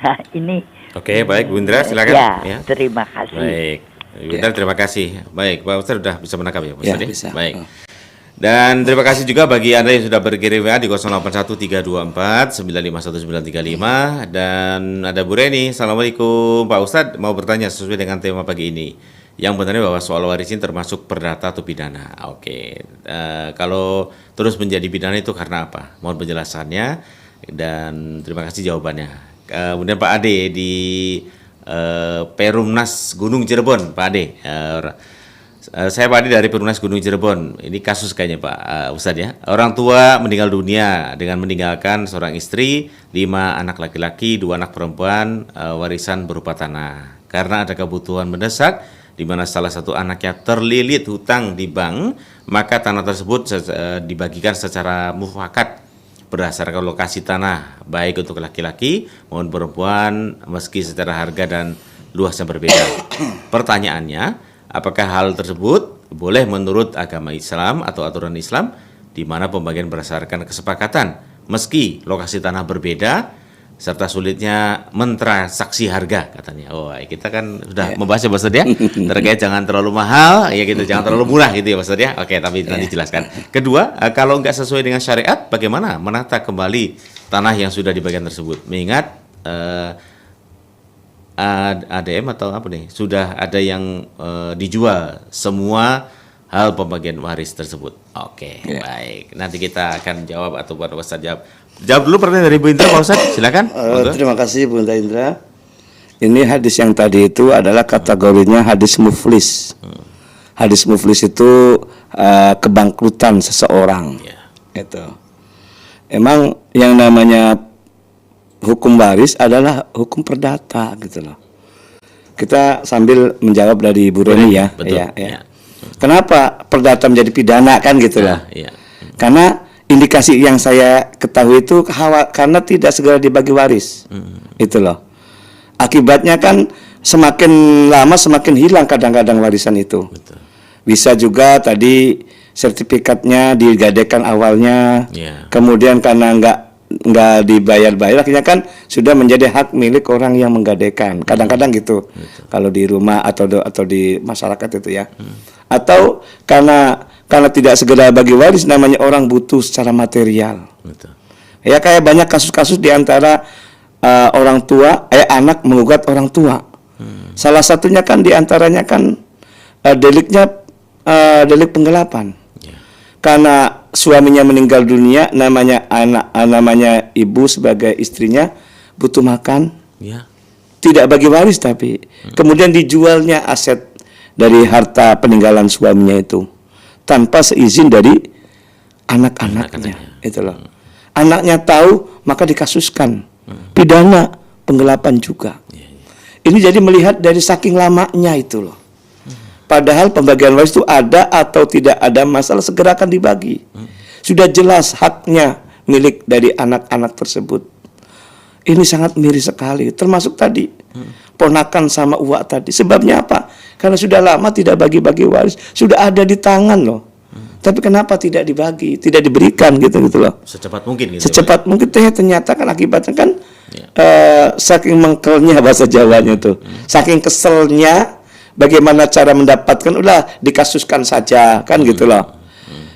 S3: Nah, ini.
S1: Oke, baik Bu Indra, silakan.
S3: Ya, terima kasih.
S1: Baik, Bu Indra, terima kasih. Baik, Pak Ustadz sudah bisa menangkap ya, Pak
S2: Ya,
S1: Ustadz?
S2: bisa.
S1: Baik. Dan terima kasih juga bagi Anda yang sudah berkirim WA di 081324951935. Dan ada Bu Reni. Assalamualaikum Pak Ustadz, mau bertanya sesuai dengan tema pagi ini. Yang benarnya bahwa soal waris ini termasuk perdata atau pidana. Oke, kalau terus menjadi pidana itu karena apa? Mohon penjelasannya dan terima kasih jawabannya. Kemudian Pak Ade di Perumnas Gunung Cirebon, Pak Ade. Saya Pak Ade dari Perumnas Gunung Cirebon. Ini kasus kayaknya Pak Ustadz ya. Orang tua meninggal dunia dengan meninggalkan seorang istri, 5 anak laki-laki, 2 anak perempuan, warisan berupa tanah. Karena ada kebutuhan mendesak, di mana salah satu anaknya terlilit hutang di bank, maka tanah tersebut dibagikan secara mufakat berdasarkan lokasi tanah, baik untuk laki-laki maupun perempuan, meski secara harga dan luasnya berbeda. Pertanyaannya, apakah hal tersebut boleh menurut agama Islam atau aturan Islam, di mana pembagian berdasarkan kesepakatan, meski lokasi tanah berbeda, serta sulitnya mentransaksi harga katanya. Oh, kita kan sudah membahas ya Pak Ustadz ya, terkait jangan terlalu mahal, ya gitu, jangan terlalu murah gitu ya Pak Ustadz ya. Oke, tapi nanti jelaskan. Kedua, kalau nggak sesuai dengan syariat, bagaimana menata kembali tanah yang sudah di bagian tersebut? Mengingat ADM atau apa nih, sudah ada yang dijual semua hal pembagian waris tersebut. Oke, baik. Nanti kita akan jawab atau Pak Ustadz jawab. Jawab dulu pertanyaan dari Bu Indra, Pak Ustadz, silakan.
S2: Terima kasih Bu Indra. Ini hadis yang tadi itu adalah kategorinya hadis muflis. Hadis muflis itu kebangkrutan seseorang. Itu. Emang yang namanya hukum waris adalah hukum perdata gitu loh. Kita sambil menjawab dari Bu Reni ya.
S1: Betul.
S2: Ya. Kenapa perdata menjadi pidana kan gitu loh? Karena indikasi yang saya ketahui itu karena tidak segera dibagi waris. Itu loh. Akibatnya kan semakin lama semakin hilang kadang-kadang warisan itu.
S1: Betul.
S2: Bisa juga tadi sertifikatnya digadaikan awalnya, kemudian karena nggak dibayar-bayar, akhirnya kan sudah menjadi hak milik orang yang menggadaikan. Kadang-kadang gitu. Kalau di rumah atau di masyarakat itu ya. Atau karena tidak segera bagi waris, namanya orang butuh secara material.
S1: Betul.
S2: Ya kayak banyak kasus-kasus di antara orang tua, anak menggugat orang tua. Salah satunya kan di antaranya kan deliknya delik penggelapan. karena suaminya meninggal dunia, namanya ibu sebagai istrinya butuh makan,
S1: Ya.
S2: tidak bagi waris tapi kemudian dijualnya aset dari harta peninggalan suaminya itu tanpa seizin dari anak-anaknya. Itu loh. Anaknya tahu maka dikasuskan pidana penggelapan juga. Ini jadi melihat dari saking lamanya itu loh. Padahal pembagian waris itu ada atau tidak ada masalah, segera akan dibagi. Sudah jelas haknya milik dari anak-anak tersebut. Ini sangat miris sekali. Termasuk tadi ponakan sama uak tadi. Sebabnya apa? Karena sudah lama tidak bagi-bagi waris. Sudah ada di tangan loh. Tapi kenapa tidak dibagi, tidak diberikan gitu loh.
S1: Secepat mungkin gitu.
S2: Secepat mungkin ternyata kan akibatnya kan saking mengkelnya bahasa Jawanya tuh. Saking keselnya bagaimana cara mendapatkan, udah dikasuskan saja kan gitu loh.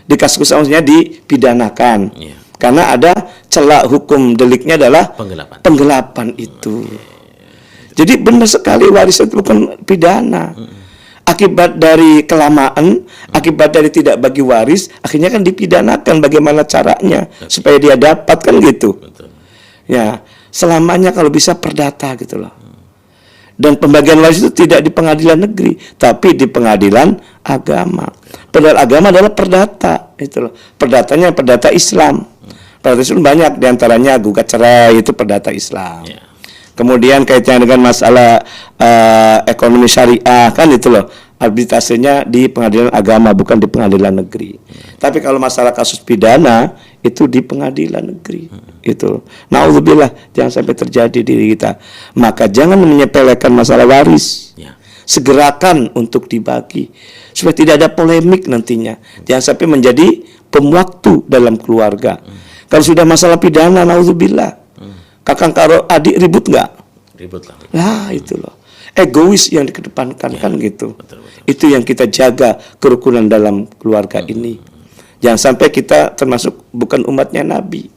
S2: Dikasuskan maksudnya dipidanakan. Karena ada celah hukum deliknya adalah penggelapan itu. Jadi benar sekali waris itu bukan pidana. Akibat dari kelamaan, akibat dari tidak bagi waris, akhirnya kan dipidanakan bagaimana caranya supaya dia dapat kan gitu. Ya, selamanya kalau bisa perdata gitu loh. Dan pembagian waris itu tidak di pengadilan negeri, tapi di pengadilan agama. Pengadilan agama adalah perdata, itu loh. Perdatanya perdata Islam. Perdata Islam banyak, diantaranya gugat cerai itu perdata Islam. Kemudian kaitannya dengan masalah ekonomi syariah kan itu loh, arbitrasenya di pengadilan agama bukan di pengadilan negeri. Tapi kalau masalah kasus pidana itu di pengadilan negeri. Itu. Nauzubillah, jangan sampai terjadi di diri kita. Maka jangan menyepelekan masalah waris. Segerakan untuk dibagi supaya tidak ada polemik nantinya. Jangan sampai menjadi pemwaktu dalam keluarga. Kalau sudah masalah pidana, nauzubillah, kakang karo adik ribut nggak?
S1: Ribut lah.
S2: Nah itu loh, egois yang dikedepankan kan gitu. Betul. Itu yang kita jaga kerukunan dalam keluarga ini. Jangan sampai kita termasuk bukan umatnya Nabi.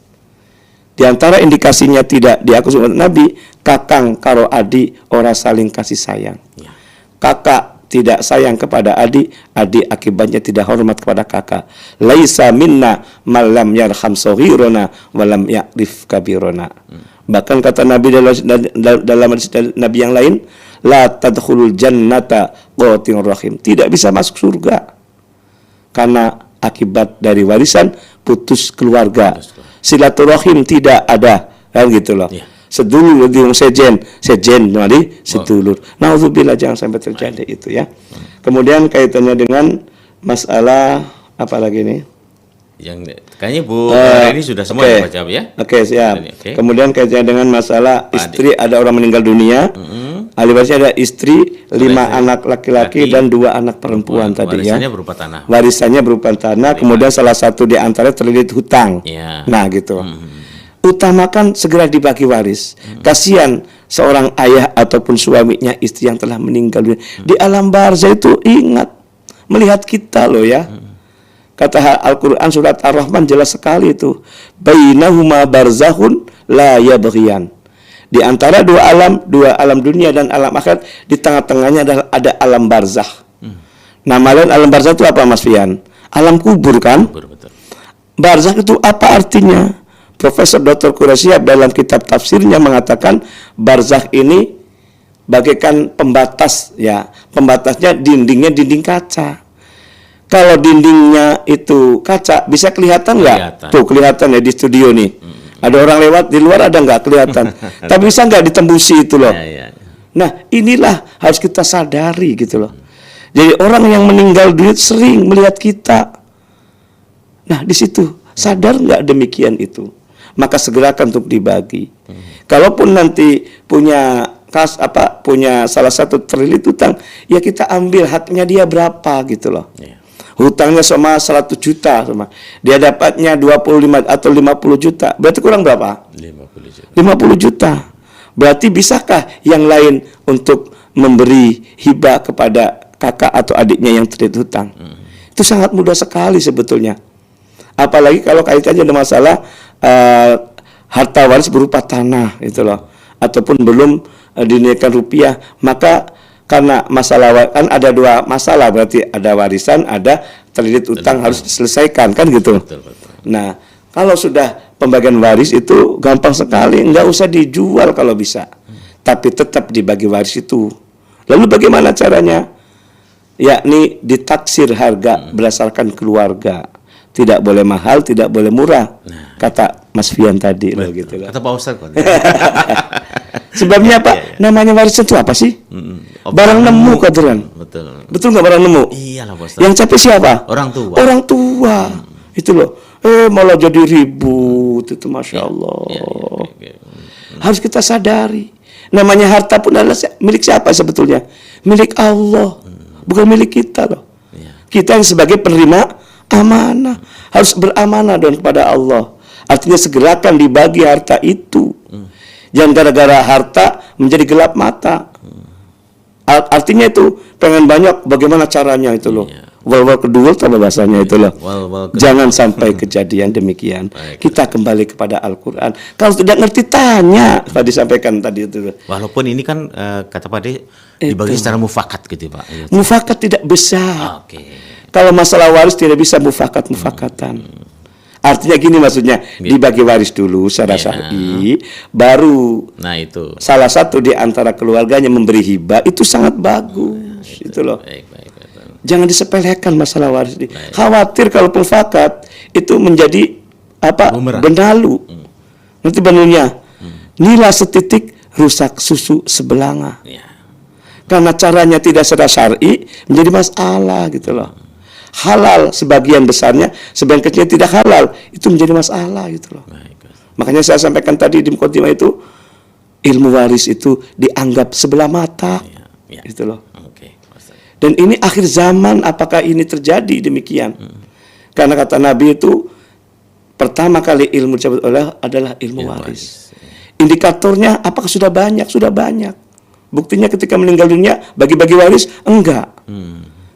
S2: Di antara indikasinya tidak diaku umat Nabi, kakang karo adik ora saling kasih sayang. Kakak tidak sayang kepada adik, adik akibatnya tidak hormat kepada kakak. Laisa minna malam yarham sohirona walam yakrif kabirona. Bahkan kata Nabi dalam hadis Nabi yang lain, la tadkhulul jannata qatir rahim. Tidak bisa masuk surga karena akibat dari warisan putus keluarga. Silaturahim tidak ada, kan gitu loh. Sedulur di sejen mari sedulur. Nauzubillah, jangan sampai terjadi itu ya. Kemudian kaitannya dengan masalah apa lagi nih?
S1: Yang kayaknya Bu ini sudah semua ya Pak Jawab ya.
S2: Oke, siap. Kemudian kaitannya dengan masalah istri, ada orang meninggal dunia. Ahli warisnya ada istri, 5 anak laki-laki dan 2 anak perempuan tadi ya.
S1: Warisannya berupa tanah.
S2: Warisannya berupa tanah, kemudian salah satu di antara terlilit hutang. Nah, gitu. Utamakan segera dibagi waris. Kasihan seorang ayah ataupun suaminya istri yang telah meninggal dunia. Di alam barzah itu ingat melihat kita loh ya. Kata Al-Quran surat Ar-Rahman jelas sekali itu. Bainahuma barzahun la yabghiyan. Di antara dua alam dunia dan alam akhirat, di tengah-tengahnya ada alam barzah. Nama lain alam barzah itu apa Mas Fian? Alam kubur kan?
S1: Betul.
S2: Barzah itu apa artinya? Profesor Dr. Quraisyab dalam kitab tafsirnya mengatakan barzakh ini bagaikan pembatas ya. Pembatasnya dindingnya dinding kaca. Kalau dindingnya itu kaca bisa kelihatan nggak? Tuh kelihatan ya di studio nih. Ada orang lewat di luar ada nggak kelihatan? Tapi bisa nggak ditembusi itu loh. Nah inilah harus kita sadari gitu loh. Jadi orang yang meninggal dunia sering melihat kita. Nah di situ sadar nggak demikian itu? Maka segerakan untuk dibagi. Kalaupun nanti punya salah satu terlilit hutang, ya kita ambil haknya dia berapa gitu loh. Hutangnya sama 100 juta sama. Dia dapatnya 25 atau 50 juta. Berarti kurang berapa? 50 juta. Berarti bisakah yang lain untuk memberi hibah kepada kakak atau adiknya yang terlilit hutang? Itu sangat mudah sekali sebetulnya. Apalagi kalau kaitannya dengan masalah harta waris berupa tanah gitu loh, ataupun belum dinaikkan rupiah, maka karena masalah kan ada dua masalah, berarti ada warisan, ada terlilit utang harus diselesaikan kan gitu.
S1: Betul, betul.
S2: Nah, kalau sudah pembagian waris itu gampang sekali, nggak usah dijual kalau bisa, tapi tetap dibagi waris itu. Lalu bagaimana caranya? Yakni ditaksir harga berdasarkan keluarga. Tidak boleh mahal, tidak boleh murah. Kata Mas Fian tadi loh gitu loh.
S1: Kata Pak Ustadz kan.
S2: Sebabnya apa? Namanya warisan itu apa sih? Barang nemu kadiran.
S1: Betul.
S2: Betul nggak barang nemu?
S1: Iyalah Pak Ustadz.
S2: Yang capek siapa?
S1: Orang tua.
S2: Orang tua. Itu loh. Malah jadi ribut itu, Masya Allah. Harus kita sadari. Namanya harta pun adalah milik siapa sebetulnya? Milik Allah. Bukan milik kita loh. Kita yang sebagai penerima amanah harus beramanah dong kepada Allah. Artinya segerakan dibagi harta itu. Jangan gara-gara harta menjadi gelap mata. Artinya itu pengen banyak, bagaimana caranya itu loh. Wal-wal kedua tambah bahasanya itu loh. Jangan sampai kejadian demikian. Kita kembali kepada Al-Quran. Kalau tidak ngerti tanya. Tadi sampaikan tadi itu.
S1: Walaupun ini kan kata Pak De dibagi secara mufakat gitu Pak.
S2: Mufakat tidak bisa.
S1: Oke.
S2: Kalau masalah waris tidak bisa mufakatan. Artinya gini maksudnya, dibagi waris dulu secara syar'i, baru
S1: itu
S2: salah satu di antara keluarganya memberi hibah, itu sangat bagus. Itu loh.
S1: Baik.
S2: Jangan disepelekan masalah waris ini. Khawatir kalau mufakat itu menjadi apa? Benalu. Nanti benunya nila setitik rusak susu sebelanga. Karena caranya tidak secara syar'i menjadi masalah gitu loh. Halal sebagian besarnya, sebagian kecilnya tidak halal, itu menjadi masalah gitu loh. Makanya saya sampaikan tadi di mukadimah itu, ilmu waris itu dianggap sebelah mata, gitu loh. Dan ini akhir zaman, apakah ini terjadi demikian? Karena kata Nabi itu pertama kali ilmu dicabut adalah ilmu waris. Indikatornya apakah sudah banyak? Sudah banyak. Buktinya ketika meninggal dunia bagi-bagi waris? Enggak.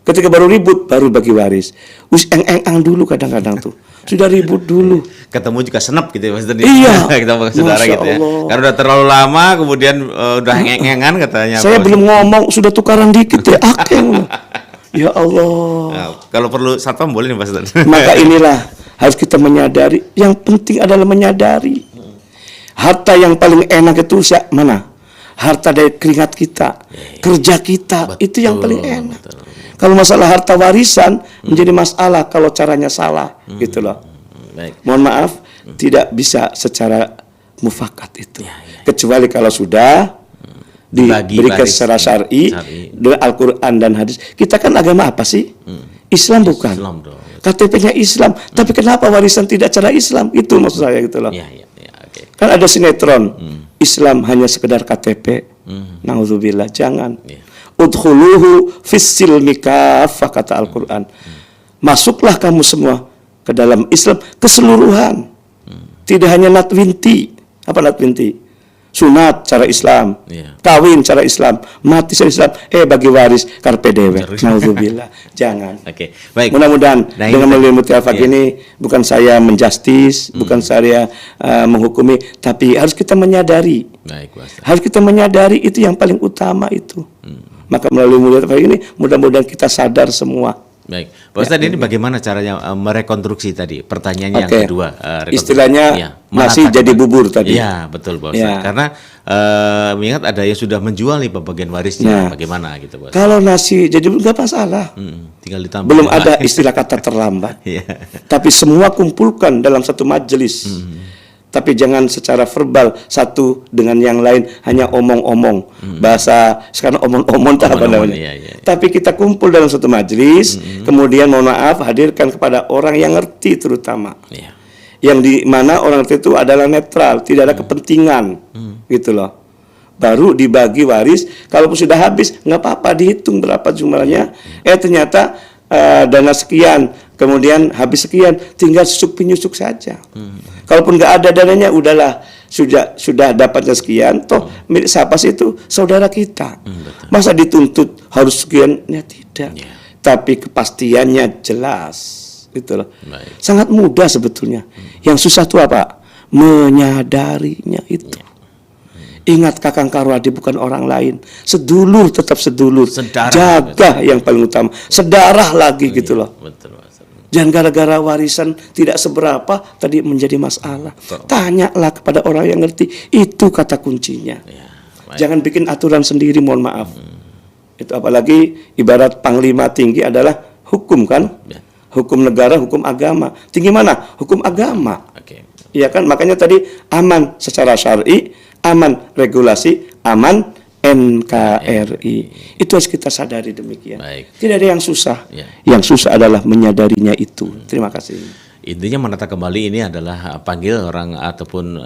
S2: Ketika baru ribut baru bagi waris. Eng-eng dulu kadang-kadang tuh. Sudah ribut dulu.
S1: Ketemu juga senep gitu ya Mas Deni.
S2: Iya.
S1: Kita mau saudara gitu ya. Karena udah terlalu lama kemudian udah eng-engan katanya.
S2: Saya belum ngomong sudah tukaran dikit ya. Akeng. Ya Allah.
S1: Nah, kalau perlu satpam boleh nih Mas Deni.
S2: Maka inilah harus kita menyadari. Yang penting adalah menyadari. Harta yang paling enak itu mana? Harta dari keringat kita, kerja kita. Betul, itu yang paling enak. Betul. Kalau masalah harta warisan menjadi masalah kalau caranya salah, gitu loh. Baik. Mohon maaf, tidak bisa secara mufakat itu. Kecuali kalau sudah diberikan secara syar'i dengan Al-Quran dan hadis. Kita kan agama apa sih? Islam bukan. KTP-nya Islam. Tapi kenapa warisan tidak cara Islam? Itu maksud saya gitu loh. Kan ada sinetron. Islam hanya sekedar KTP. Nauzubillah, jangan. Udkhuluhu fis-silmi kaffah, kata Al-Quran. Masuklah kamu semua ke dalam Islam keseluruhan. Tidak hanya natwinti. Apa natwinti? Sunat cara Islam, kawin cara Islam, mati cara Islam, bagi waris karpe dewe. Nauzubillah, jangan.
S1: Oke, baik.
S2: Mudah-mudahan dengan melalui Mutiara ini bukan saya menjustis, bukan saya menghukumi, tapi harus kita menyadari. Baik, harus kita menyadari itu yang paling utama itu. Maka melalui Mutiara ini mudah-mudahan kita sadar semua.
S1: Baik, Pak Ustadz, ini bagaimana caranya merekonstruksi tadi? Pertanyaannya yang kedua.
S2: Istilahnya masih jadi bubur tadi.
S1: Iya, betul Pak Ustadz. Karena mengingat ada yang sudah menjual nih bagian warisnya, bagaimana gitu Pak Ustadz?
S2: Kalau nasi jadi nggak masalah.
S1: Tinggal ditambah.
S2: Belum ada istilah kata terlambat. Tapi semua kumpulkan dalam satu majelis. Tapi jangan secara verbal satu dengan yang lain hanya omong-omong. Bahasa sekarang omong-omong tak apa namanya. Tapi kita kumpul dalam satu majelis, kemudian mohon maaf hadirkan kepada orang yang ngerti terutama. Yang di mana orang ngerti itu adalah netral, tidak ada kepentingan. Gitu loh. Baru dibagi waris, kalaupun sudah habis nggak apa-apa, dihitung berapa jumlahnya. Ternyata dana sekian, kemudian habis sekian, tinggal susuk penyusuk saja. Kalaupun nggak ada dananya, udahlah, sudah dapatnya sekian, toh milik siapa sih itu? Saudara kita. Masa dituntut harus sekian? Ya tidak. Tapi kepastiannya jelas, itulah. Sangat mudah sebetulnya. Yang susah itu apa? Menyadarinya itu. Ingat Kakang Karwadi bukan orang lain. Sedulur tetap sedulur.
S1: Sedarah,
S2: Jaga yang paling utama. Sedarah lagi gitu loh.
S1: Betul, Ustaz.
S2: Jangan gara-gara warisan tidak seberapa tadi menjadi masalah.
S1: Betul.
S2: Tanyalah kepada orang yang ngerti. Itu kata kuncinya.
S1: Ya, baik.
S2: Jangan bikin aturan sendiri, mohon maaf. Itu apalagi ibarat panglima tinggi adalah hukum kan?
S1: Ya.
S2: Hukum negara, hukum agama. Tinggi mana? Hukum agama.
S1: Oke.
S2: Iya kan? Makanya tadi aman secara syar'i, aman regulasi, aman NKRI. Itu harus kita sadari demikian.
S1: Baik.
S2: Tidak ada yang susah.
S1: Ya.
S2: Yang susah adalah menyadarinya itu. Terima kasih.
S1: Intinya menata kembali ini adalah panggil orang ataupun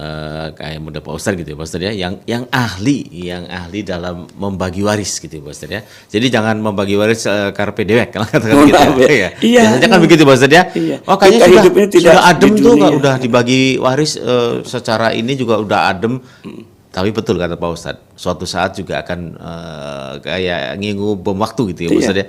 S1: kayak muda Pak Ustadz gitu ya Pak Ustadz ya, yang ahli dalam membagi waris gitu ya Pak Ustadz ya. Jadi jangan membagi waris karpe dewek kalau katakan gitu ya.
S2: Iya.
S1: Biasanya kan begitu Pak Ustadz ya.
S2: Iya.
S1: Oh kayaknya
S2: Kita hidup ini tidak
S1: sudah adem
S2: di
S1: tuh
S2: dunia.
S1: udah dibagi waris secara ini juga udah adem. Tapi betul kata Pak Ustadz, suatu saat juga akan kayak ngingu bom waktu gitu ya Pak
S2: Iya.
S1: Ustadz ya.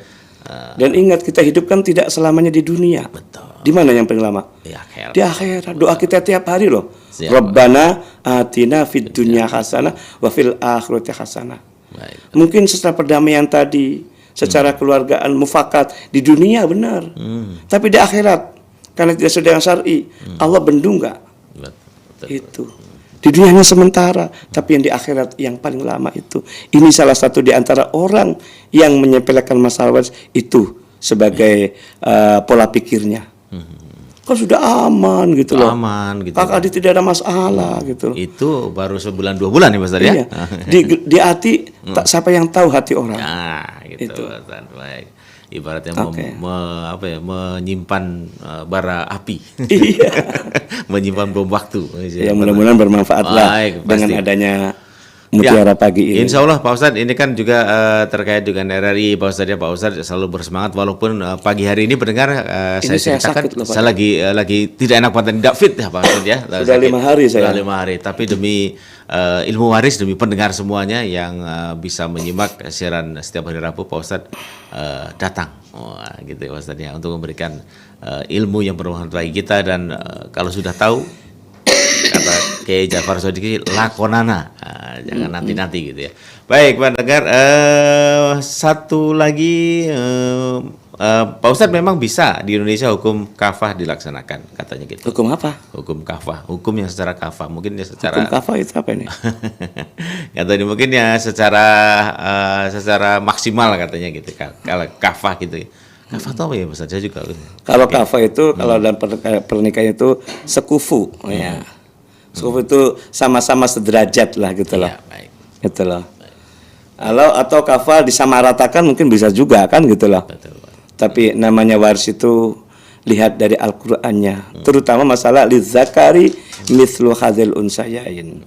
S2: Dan ingat kita hidup kan tidak selamanya di dunia.
S1: Betul.
S2: Di mana yang paling lama?
S1: Ya,
S2: Di akhirat. Doa kita tiap hari loh.
S1: Siap.
S2: Rabbana atina fid dunya hasanah wa fil akhirati hasanah.
S1: Baik.
S2: Mungkin setelah perdamaian tadi, secara keluargaan mufakat di dunia benar. Tapi di akhirat karena tidak sesuai dengan syar'i, Allah bendung enggak?
S1: Betul.
S2: Itu. Di dunia hanya sementara, tapi yang di akhirat yang paling lama itu. Ini salah satu di antara orang yang menyepelekan masalah waris itu sebagai pola pikirnya. Kan sudah aman gitu loh.
S1: Aman gitu.
S2: Kakak adik tidak ada masalah gitu loh.
S1: Itu baru sebulan 2 bulan ya Mas Tadi ya?
S2: Iya. Di hati tak siapa yang tahu hati orang.
S1: Nah, gitu
S2: Itu.
S1: Ustaz. Baik. Ibaratnya
S2: Oke.
S1: menyimpan bara api.
S2: Iya.
S1: Menyimpan bom waktu.
S2: Ya mudah-mudahan bermanfaat lah
S1: Baik,
S2: dengan
S1: pasti.
S2: adanya Mutiara Pagi ini.
S1: Insya Allah Pak Ustadz ini kan juga terkait dengan RRI Pak Ustadz ya, Pak Ustadz selalu bersemangat walaupun pagi hari ini pendengar
S2: Ini saya
S1: ceritakan
S2: sakit loh, Pak.
S1: saya lagi tidak enak badan, tidak fit ya Pak Ustadz ya.
S2: Sudah 5 hari saya.
S1: Sudah 5 hari, tapi demi ilmu waris, demi pendengar semuanya yang bisa menyimak siaran setiap hari Rabu Pak Ustadz datang. Wah, gitu ya Pak Ustadz ya, untuk memberikan ilmu yang bermanfaat bagi kita dan kalau sudah tahu kata Kiai Jafar Sodiki lakonana. Jangan nanti-nanti gitu ya. Baik Pak Dengar, satu lagi Pak Ustadz memang bisa di Indonesia hukum kafah dilaksanakan katanya gitu.
S2: Hukum apa?
S1: Hukum kafah, hukum yang secara kafah, mungkin ya secara
S2: Hukum kafah itu apa ini?
S1: katanya mungkin ya secara maksimal katanya gitu. Kalau kafah gitu ya. Kafah itu apa ya Pak Ustadz? Saya juga
S2: Kalau kafah itu kalau dalam pernikahan itu sekufu, ya. Sekufu itu sama-sama sederajat lah gitu loh.
S1: Iya, baik.
S2: Gitu loh. Kalau atau kafah disamaratakan mungkin bisa juga kan gitu loh.
S1: Betul, Pak.
S2: Tapi namanya waris itu lihat dari Al-Qur'annya, terutama masalah lidzakari mithlu hadzal unsayain.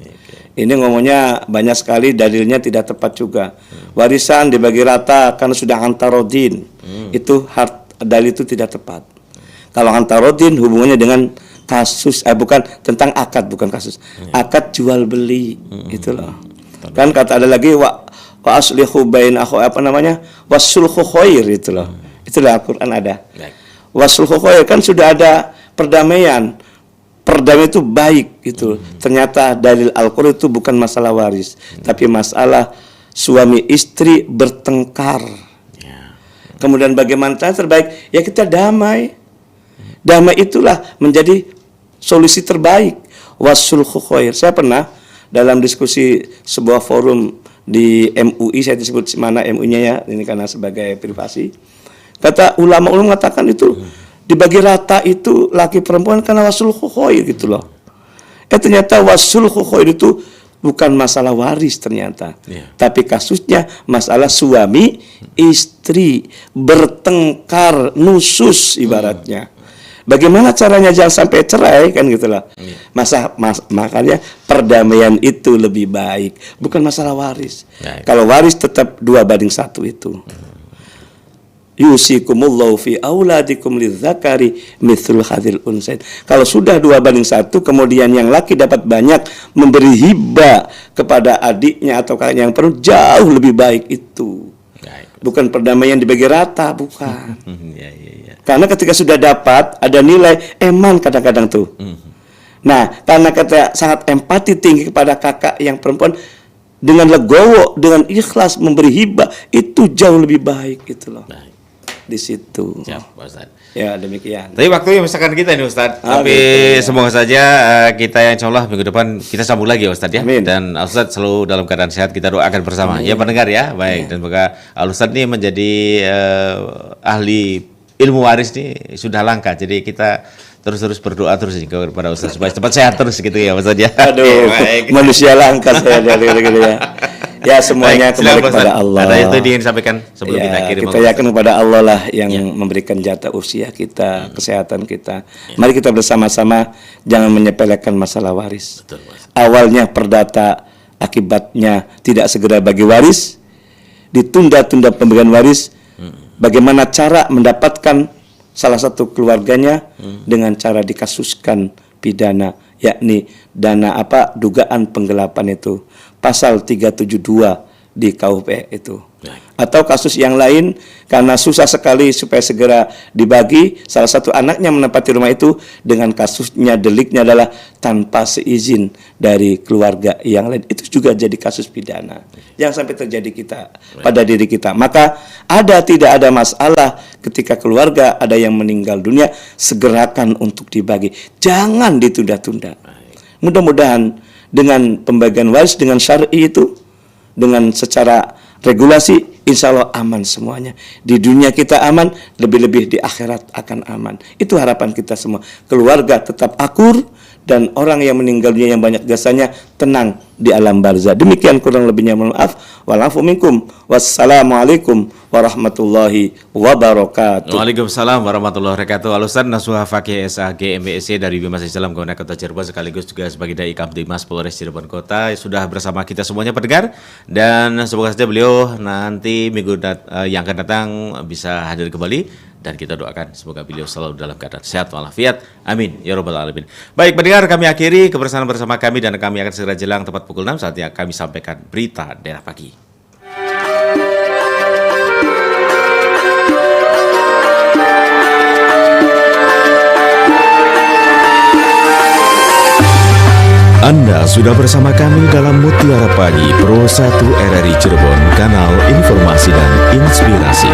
S2: Ini ngomongnya banyak sekali, dalilnya tidak tepat juga. Warisan dibagi rata karena sudah antarodin. Itu dalil itu tidak tepat. Kalau antarodin hubungannya dengan kasus bukan tentang akad, bukan kasus. Akad jual beli itu loh. Kan kata ada lagi wa aslihu bain wasulhu khair itu loh. Itulah Al-Qur'an ada.
S1: Baik.
S2: Wasulhu khair kan sudah ada perdamaian. Perdamaian itu baik gitu. Ternyata dalil Al-Qur'an itu bukan masalah waris, tapi masalah suami istri bertengkar. Kemudian bagaimana terbaik? Ya kita damai. Damai itulah menjadi solusi terbaik. Wasulhu khair. Saya pernah dalam diskusi sebuah forum di MUI, saya disebut mana MUI-nya ya, ini karena sebagai privasi. Kata ulama-ulama mengatakan itu dibagi rata itu laki perempuan karena wasulhu khair gitu loh. Ternyata wasulhu khair itu bukan masalah waris ternyata. Tapi kasusnya masalah suami istri bertengkar, nusus ibaratnya. Bagaimana caranya jangan sampai cerai kan gitulah. Makanya perdamaian itu lebih baik, bukan masalah waris. Kalau waris tetap 2:1 itu. Yusikumullahu fi auladikum lidzakari mithlul hadzal unsayain. Kalau sudah 2:1 kemudian yang laki dapat banyak memberi hibah kepada adiknya atau kakaknya yang perlu, jauh lebih baik itu. Bukan perdamaian dibagi rata, bukan. Karena ketika sudah dapat ada nilai eman kadang-kadang tuh. Nah, karena kita sangat empati tinggi kepada kakak yang perempuan, dengan legowo, dengan ikhlas memberi hibah, itu jauh lebih baik gitu loh.
S1: Baik.
S2: Di situ.
S1: Siap, Pak Ustadz.
S2: Ya demikian.
S1: Tapi waktunya misalkan kita ini Ustadz. Tapi
S2: gitu, ya.
S1: semoga saja kita yang insya Allah minggu depan kita sambung lagi ya Ustadz ya.
S2: Amin.
S1: Dan Ustadz selalu dalam keadaan sehat, kita doakan bersama. Ya pendengar ya, baik. Dan semoga Ustadz ini menjadi ahli ilmu waris ini sudah langka. Jadi kita terus berdoa terus kepada Ustadz supaya cepat sehat terus gitu ya Ustadz ya.
S2: Aduh,
S1: Baik.
S2: manusia langka saya dari gitu ya. Ya semuanya
S1: Baik,
S2: kembali
S1: silakan,
S2: kepada
S1: Ustadz.
S2: Allah.
S1: Ada yang tadi ingin sampaikan sebelum kita akhiri?
S2: Kita yakin kepada Allah lah yang memberikan jatah usia kita, kesehatan kita. Mari kita bersama-sama jangan menyepelekan masalah waris.
S1: Betul, Mas.
S2: Awalnya perdata, akibatnya tidak segera bagi waris, ditunda-tunda pemberian waris. Bagaimana cara mendapatkan salah satu keluarganya dengan cara dikasuskan pidana, yakni dana dugaan penggelapan itu, pasal 372 di KUP itu. Atau kasus yang lain karena susah sekali supaya segera dibagi, salah satu anaknya menempati rumah itu dengan kasusnya deliknya adalah tanpa seizin dari keluarga yang lain, itu juga jadi kasus pidana. Jangan sampai terjadi pada diri kita. Maka tidak ada masalah ketika keluarga ada yang meninggal dunia, segerakan untuk dibagi, jangan ditunda-tunda. Mudah-mudahan dengan pembagian waris dengan syar'i itu, dengan secara regulasi, insya Allah aman semuanya. Di dunia kita aman, lebih-lebih di akhirat akan aman. Itu harapan kita semua. Keluarga tetap akur, dan orang yang meninggal dunia yang banyak jasanya tenang di alam barzah. Demikian kurang lebihnya, mohon maaf. Walafu minkum. Wassalamualaikum warahmatullahi wabarakatuh.
S1: Waalaikumsalam warahmatullahi wabarakatuh. Al-Ustadz Nasuha Fakih SAG MBSC dari Bimas Islam Kabupaten Kota Cirebon, sekaligus juga sebagai Dai Kamtibmas Polres Cirebon Kota, sudah bersama kita semuanya pendengar, dan semoga saja beliau nanti minggu yang akan datang bisa hadir kembali, dan kita doakan semoga beliau selalu dalam keadaan sehat walafiat. Amin ya rabbal alamin. Baik pendengar, kami akhiri kebersamaan bersama kami, dan kami akan segera jelang tepat pukul 6 saatnya kami sampaikan berita daerah pagi.
S4: Anda sudah bersama kami dalam Mutiara Pagi Pro 1 RRI Cirebon, kanal informasi dan inspirasi.